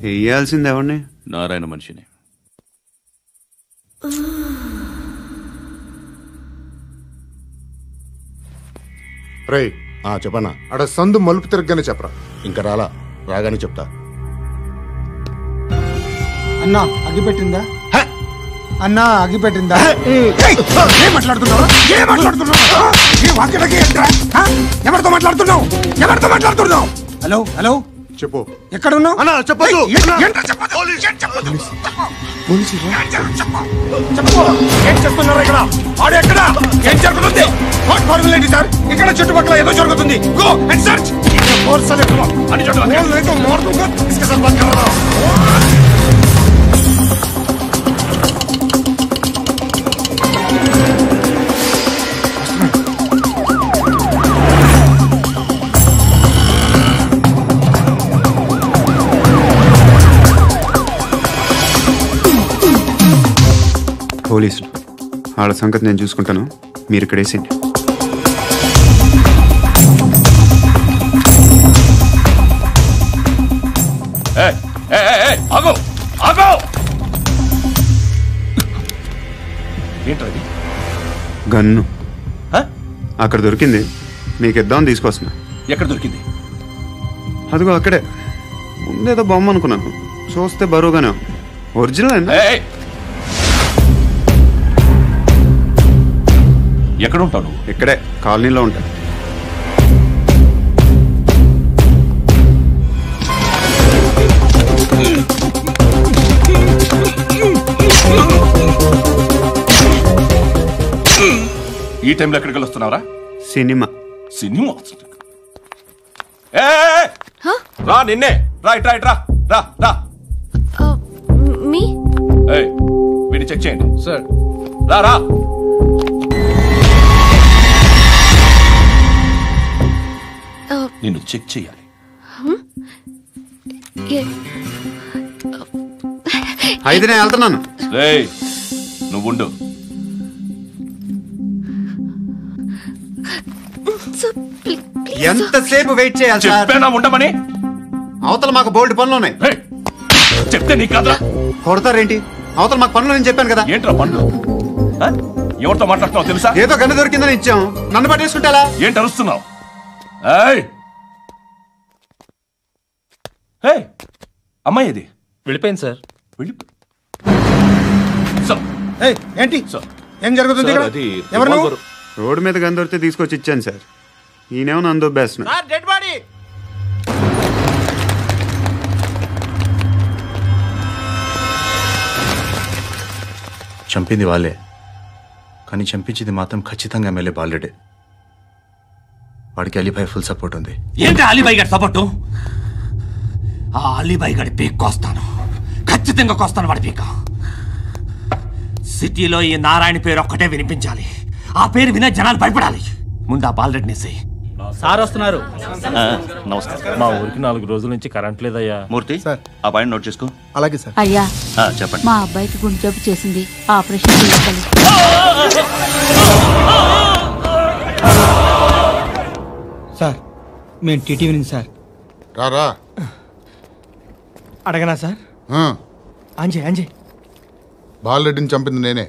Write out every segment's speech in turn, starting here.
వేయాల్సింది ఎవరిని? నారాయణ మనిషిని. రై చెప్పన్నా. అడ సందు మలుపు తిరగగానే చెప్పరా. ఇంకా రాగానే చెప్తా. అన్నా అగిపెట్టిందా? అన్నా అగిపెట్టిందా? ఏం మాట్లాడుతున్నావు? ఎవరితో మాట్లాడుతున్నావు? హలో హలో చెప్పు. ఎక్కడ ఉన్నావు? చెప్పదు. ఏం చేస్తున్నారు ఇక్కడ? వాడు ఎక్కడ? ఏం జరుగుతుంది? వాట్ ఫార్మల్ ఏంటి సార్? ఇక్కడ చుట్టుపక్కల ఏదో జరుగుతుంది. Go and search. పోలీసులు వాళ్ళ సంగతి నేను చూసుకుంటాను, మీరు ఇక్కడ వేసేయండి. గన్ను అక్కడ దొరికింది, మీకు ఇద్దామని తీసుకొస్తున్నా. ఎక్కడ దొరికింది? అదిగో అక్కడే ముందేదో బొమ్మ అనుకున్నాను, చూస్తే బరువుగానే ఒరిజినల్. ఎక్కడ ఉంటావు? ఇక్కడే కాలనీలో ఉంటా. ఈ టైంలో ఎక్కడికి వస్తున్నారా? సినిమా రా. నిన్నే రా. రా రా. వీడిని చెక్ చేయండి సార్. రా. నిన్ను చెక్ చేయాలి. అయితే నేను వెళ్తున్నాను. నువ్వుండు. ఎంతసేపు వెయిట్ చేయాలి? చెప్పేనా ఉండమని? అవతల మాకు బోల్డ్ పనులు ఉన్నాయి. చెప్తే నీకు కదా కొడతారేంటి? అవతల మాకు పనులు నేను చెప్పాను కదా. ఏంట్రా పనులు? ఎవరితో మాట్లాడుతున్నావు తెలుసా? ఏదో గన్ను దొరికిందని ఇచ్చాం, నన్ను పట్టేసుకుంటా. ఏంటి అరుస్తున్నావు? అమ్మాయి ఇది వెళ్ళిపోయింది సార్. ఏంటి ఏం జరుగుతుంది? ఎవరు? రోడ్డు మీద గన్ను దొరికితే తీసుకొచ్చి ఇచ్చాను సార్. ఈయనేమో నన్ను దొబ్బేస్తున్నా. చంపింది వాళ్ళే, కానీ చంపించింది మాత్రం ఖచ్చితంగా ఎమ్మెల్యే బాలుడే. వాడికి అలీబాయ్ ఫుల్ సపోర్ట్ ఉంది. ఏంటి అలీబాయ్ గారి సపోర్టు? ఆ అలీబాయ్ గారి పీక్ కోస్తాను, ఖచ్చితంగా కోస్తాను వాడి పీక. సిటీలో ఈ నారాయణ పేరు ఒక్కటే వినిపించాలి. ఆ పేరు వినే జనాలు భయపడాలి. ముందు ఆ బాలరెడ్డిని సార్ వస్తున్నారు. నమస్కారం. మా ఊరికి 4 రోజుల నుంచి కరెంట్ లేదయ్యా. మూర్తి సార్, ఆ పాయింట్ నోట్ చేసుకో. అలాగే సార్. అయ్యా చెప్పండి. మా అబ్బాయికి గుండె జబ్బు చేసింది, ఆపరేషన్ చేయాలి. సార్ మేము టీటీవీ నుంచి సార్. రారా. అడగనా సార్? అంజయ్ బాలరెడ్డిని చంపింది నేనే.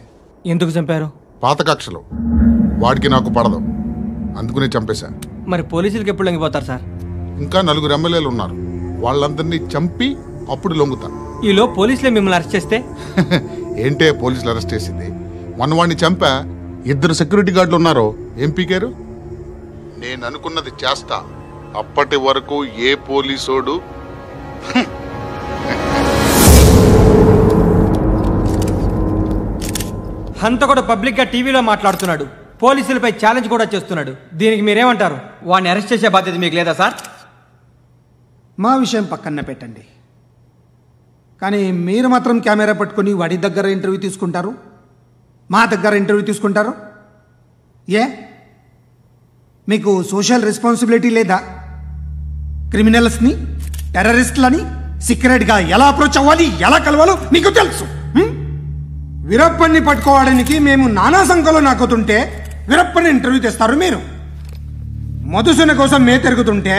ఎందుకు చంపారు? పాత కక్షలు, వాడికి నాకు పడదు, అందుకునే చంపేశా. మరి పోలీసులకి ఎప్పుడు లొంగిపోతారు సార్? ఇంకా 4 ఎమ్మెల్యేలు ఉన్నారు, వాళ్ళందరినీ చంపి అప్పుడు లొంగుతా. ఈలో పోలీసులే మిమ్మల్ని అరెస్ట్ చేస్తే? ఏంటే పోలీసులు అరెస్ట్ చేసింది? మొన్న వాడిని చంపా, 2 సెక్యూరిటీ గార్డులు ఉన్నారు, ఏం పీకారు? నేను అనుకున్నది చేస్తా, అప్పటి వరకు ఏ పోలీసోడు హంతకుడు పబ్లిక్ గా టీవీలో మాట్లాడుతున్నాడు, పోలీసులపై ఛాలెంజ్ కూడా చేస్తున్నాడు. దీనికి మీరేమంటారు? వాడిని అరెస్ట్ చేసే బాధ్యత మీకు లేదా సార్? మా విషయం పక్కన పెట్టండి, కానీ మీరు మాత్రం కెమెరా పట్టుకొని వాడి దగ్గర ఇంటర్వ్యూ తీసుకుంటారు, మా దగ్గర ఇంటర్వ్యూ తీసుకుంటారు. ఏ మీకు సోషల్ రెస్పాన్సిబిలిటీ లేదా? క్రిమినల్స్ని, టెర్రరిస్టులని సీక్రెట్గా ఎలా అప్రోచ్ అవ్వాలి, ఎలా కలవాలో మీకు తెలుసు. వీరప్పన్ని పట్టుకోవడానికి మేము నానా సంఖ్యలో నాకుతుంటే వీరప్పని ఇంటర్వ్యూ తెస్తారు మీరు. మధుసూన కోసం మే తిరుగుతుంటే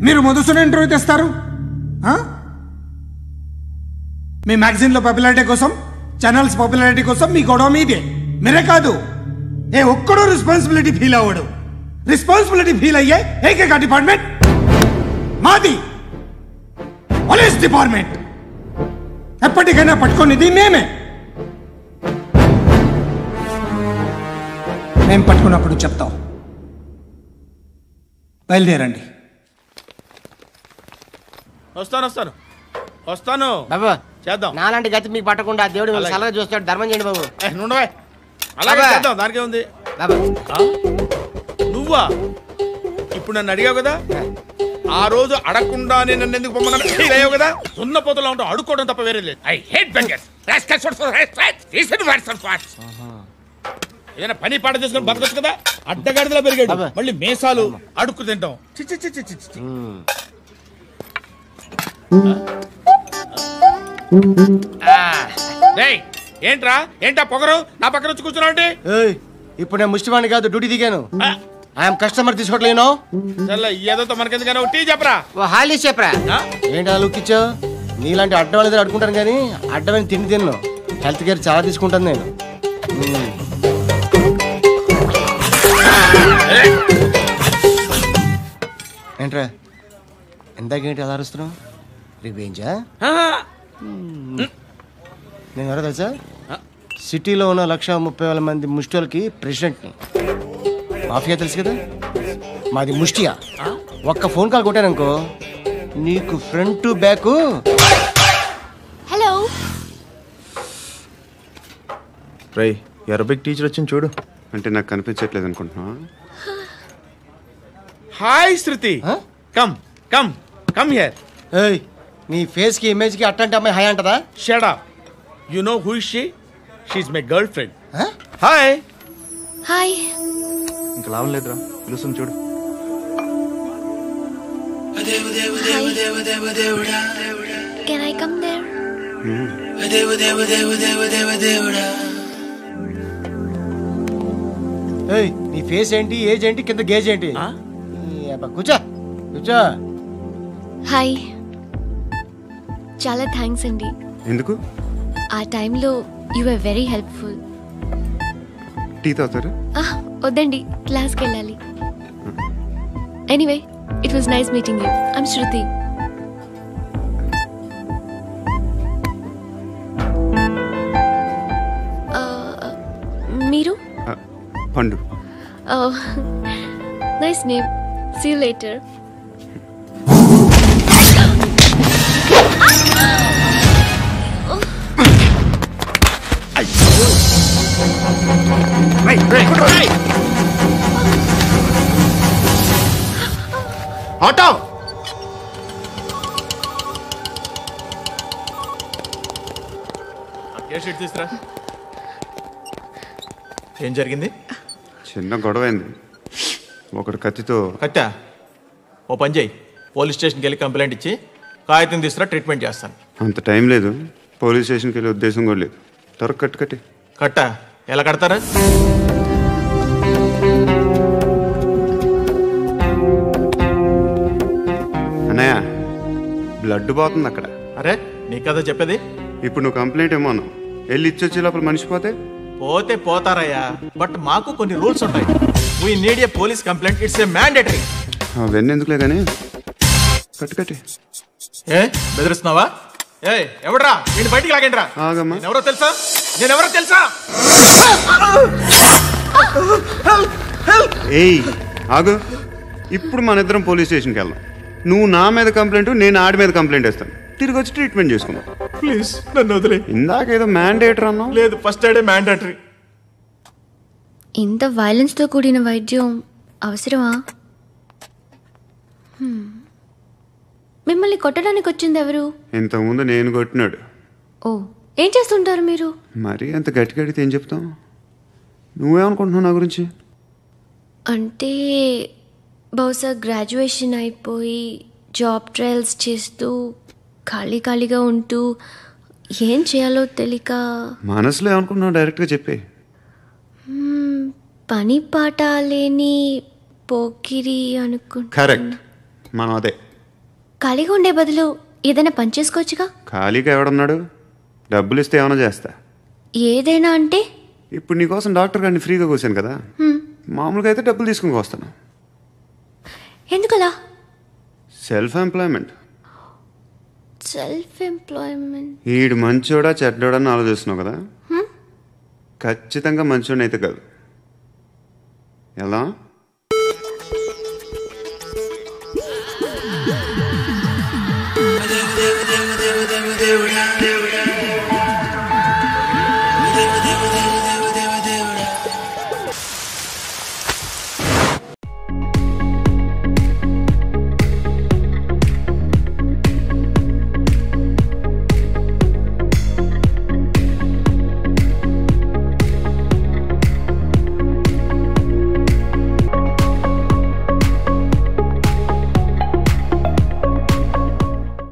మీరు మధుసూన ఇంటర్వ్యూ తెస్తారు. మీ మ్యాగజైన్లో పాపులారిటీ కోసం, ఛానల్స్ పాపులారిటీ కోసం మీ గొడవ మీదే. మీరే కాదు, ఏ ఒక్కడో రెస్పాన్సిబిలిటీ ఫీల్ అవ్వడు. రెస్పాన్సిబిలిటీ ఫీల్ అయ్యే ఏకైక డిపార్ట్మెంట్ మాది, పోలీస్ డిపార్ట్మెంట్. ఎప్పటికైనా పట్టుకునేది మేమే. మేము పట్టుకున్నప్పుడు చెప్తాం. బయలుదేరండి. వస్తాను బాబు. చేద్దాం. నాలాంటి గతి మీకు పట్టకుండా దేవుడు మిమ్మల్ని సలహా చూస్తాడు. ధర్మం చేయండి బాబు. నుండవే అలాగే బాబా. చేద్దాం, దానికే ఉంది. బాబు నువ్వా ఇప్పుడు నన్ను అడిగావు కదా, ఆ రోజు అడగకుండా నేను నన్ను ఎందుకు పొమ్మన్నా ఫీల్ అయ్యావు కదా. సున్న పోతలో ఉంటావు, అడుక్కోవడం తప్ప వేరే లేదు. I hate bangers. ఏదైనా పని పాట చేసుకుని బతకొచ్చు కదా. అడ్డగాడిదలా పెరిగాడు, మళ్ళీ మేసాలు అడుక్కు తింటాం. చిచ్చి చిచ్చి చిచ్చి. ఏంట్రా ఏంటా పొగరు నా పక్కన వచ్చి కూర్చున్నావు అంటే? ఇప్పుడు నేను ముష్టివాణి కాదు, డ్యూటీ దిగాను. ఐఎమ్ కస్టమర్ తీసుకోవట్లేను. ఏదో మనకెందుకైనా టీ చెప్పరా. హాలీ చెప్పరా. ఏంటి లుక్ ఇచ్చావు? నీలాంటి అడ్డం వాళ్ళ దగ్గర అడుకుంటాను కానీ అడ్డమైన తిండి తిన్ను. హెల్త్ కేర్ చాలా తీసుకుంటాను నేను. ఏంట్రా ఇందాకేంటి అలా అరుస్తున్నావు? రివేంజా? నేను ఎవరో తెలుసా? సిటీలో ఉన్న 130,000 మంది ముష్టిలకి ప్రెసిడెంట్ని. మాఫియా తెలుసు కదా, మాది ముష్టియా. ఒక్క ఫోన్ కాల్ కొట్టాననుకో నీకు ఫ్రంట్ టు బ్యాక్. హలో రై అరబిక్ టీచర్ వచ్చింది చూడు. అంటే నాకు కనిపించట్లేదు అనుకుంటున్నా. Hi Shruti. Come come come here. ఏయ్ నీ ఫేస్ కి ఇమేజ్ కి అట్టంటే అమ్మాయి హాయ్ అంటదా? Shut up. You know who is she? She is my girlfriend. Hi. Hi. ఇంకా లాభం లేదురా, పిలుస్తుంది చూడు. Can I come there? ఏయ్ నీ ఫేస్ ఏంటి, ఏజ్ ఏంటి, కింద గేజ్ ఏంటి? కూర్చో కూర్చో. హాయ్. చాలా థ్యాంక్స్ అండి. ఎందుకు? ఆ టైంలో you are very helpful. Tea తాగుతారా? వద్దండి, క్లాస్కి వెళ్ళాలి. Anyway it was nice meeting you. I'm Shruti. మీరు? Pandu. Nice name. See you later. Auto. తీసురా. ఏం జరిగింది? చిన్న గొడవ అయింది. ఒకడు కత్తితో. కట్టా? ఓ పని చేయి, పోలీస్ స్టేషన్కి వెళ్ళి కంప్లైంట్ ఇచ్చి కాగితం తీసుకురా, ట్రీట్మెంట్ చేస్తాను. అంత టైం లేదు, పోలీస్ స్టేషన్కి వెళ్ళే ఉద్దేశం కూడా లేదు. త్వరగా కట్టి. కట్టా? ఎలా కడతారా? అన్నయ్య బ్లడ్ పోతుంది అక్కడ. అరే నీ కదా చెప్పేది. ఇప్పుడు నువ్వు కంప్లైంట్ ఏమో అన్నావు, వెళ్ళి ఇచ్చొచ్చే లోపల మనిషి పోతే పోతే పోతారయ్యా, బట్ మాకు కొన్ని రూల్స్ ఉంటాయి. We need a police complaint, it's a mandatory. అవన్నీ ఎందుకులే కానీ కట్టి. ఏ బెదిరిస్తున్నావా? ఏ ఎవడ్రా నేను బయటికి లాగండిరా. ఆగమ్మా. ఎవరో తెలుసా? నేనెవరో తెలుసా? ఏయ్ ఆగు. ఇప్పుడు మన ఇద్దరం పోలీస్ స్టేషన్కి వెళ్దాం. నువ్వు నా మీద కంప్లైంట్, నేను ఆడి మీద కంప్లైంట్ వేస్తాను. తిరిగి వచ్చి ట్రీట్మెంట్ చేసుకుందాం. ప్లీజ్ నన్ను వదిలే. ఇందాకేదో మ్యాండేటర్ అన్నావు. లేదు, ఫస్ట్ ఎయిడే మ్యాండేటరీ. ఇంత వైలెన్స్తో కూడిన వైద్యం అవసరమా? మిమ్మల్ని కొట్టడానికి వచ్చింది ఎవరు? ఇంతకుముందు నేను కొట్టినాడు. ఓ, ఏం చేస్తుంటారు మీరు? మరి అంత గట్టిగా అడిగితే ఏం చెప్తావు? నువ్వేమనుకుంటున్నావు నా గురించి? అంటే బహుశా గ్రాడ్యుయేషన్ అయిపోయి జాబ్ ట్రయల్స్ చేస్తూ ఖాళీగా ఉంటూ ఏం చేయాలో తెలియక. మనసులో ఏమనుకుంటున్నావు డైరెక్ట్గా చెప్పే. పని పాట లేని పోకిరి అనుకుంటా. కరెక్ట్, మనం అదే. ఖాళీగా ఉండే బదులు ఏదైనా పని చేసుకోవచ్చుగా. ఖాళీగా ఎవడున్నాడు? డబ్బులు ఇస్తే ఏమైనా చేస్తా. ఏదైనా అంటే? ఇప్పుడు నీకోసం డాక్టర్ గారిని ఫ్రీగా కూర్చాను కదా, మామూలుగా అయితే డబ్బులు తీసుకుని వస్తాను. ఎందుకలా? Self employment. Self employment. ఈడు మంచోడా చెడ్డోడా అని ఆలోచిస్తున్నావు కదా, ఖచ్చితంగా మంచోడని అయితే కాదు. ఎలా?